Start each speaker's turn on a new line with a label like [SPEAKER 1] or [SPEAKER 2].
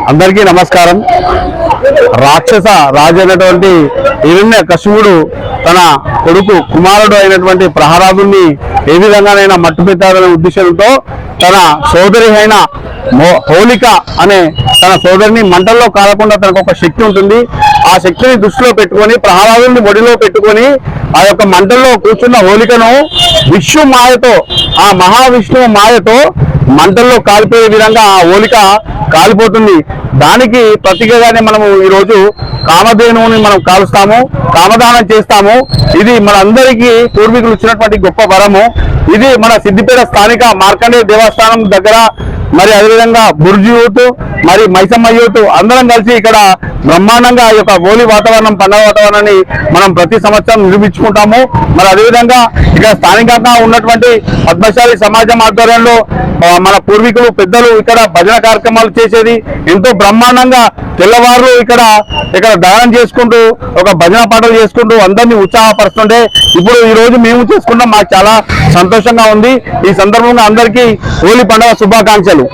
[SPEAKER 1] అందరికీ నమస్కారం. రాక్షస రాజు అయినటువంటి హిరణ్యకశిపుడు తన కొడుకు కుమారుడు అయినటువంటి ప్రహ్లాదుని ఏ విధంగానైనా మట్టు పెట్టాలనే ఉద్దేశంతో తన సోదరి అయిన హోలిక అనే తన సోదరిని మంటల్లో కాలకుండా తనకు ఒక శక్తి ఉంటుంది. ఆ శక్తిని దృష్టిలో పెట్టుకొని ప్రహ్లాదుని ఒడిలో పెట్టుకొని ఆ యొక్క మంటల్లో కూర్చున్న హోలికను విష్ణు మాయతో, ఆ మహావిష్ణువు మాయతో మంటల్లో కాలిపోయే విధంగా ఆ హోలిక కాలిపోతుంది. దానికి ప్రతిగానే మనము ఈరోజు కామధేనువుని మనం కాలుస్తాము, కామదానం చేస్తాము. ఇది మన అందరికీ పూర్వీకులు ఇచ్చినటువంటి గొప్ప వరము. ఇది మన సిద్దిపేట స్థానిక మార్కండేయ దేవస్థానం దగ్గర, మరి అదేవిధంగా బుర్జి యూత్, మరి మైసమ్మ యూత్ అందరం కలిసి ఇక్కడ బ్రహ్మాండంగా ఈ యొక్క హోలీ వాతావరణం, పండుగ వాతావరణాన్ని మనం ప్రతి సంవత్సరం నిర్మించుకుంటాము. మరి అదేవిధంగా ఇక్కడ స్థానికంగా ఉన్నటువంటి పద్మశాలి సమాజం ఆధ్వర్యంలో మన పూర్వీకులు పెద్దలు ఇక్కడ భజన కార్యక్రమాలు చేసేది ఎంతో బ్రహ్మాండంగా. తెల్లవారులు ఇక్కడ దానం చేసుకుంటూ ఒక భజన పాటలు చేసుకుంటూ అందరినీ ఉత్సాహపరుస్తుంటే ఇప్పుడు ఈ రోజు మేము చేసుకుంటాం. మాకు చాలా సంతోషంగా ఉంది. ఈ సందర్భంగా అందరికీ హోలీ పండుగ శుభాకాంక్షలు.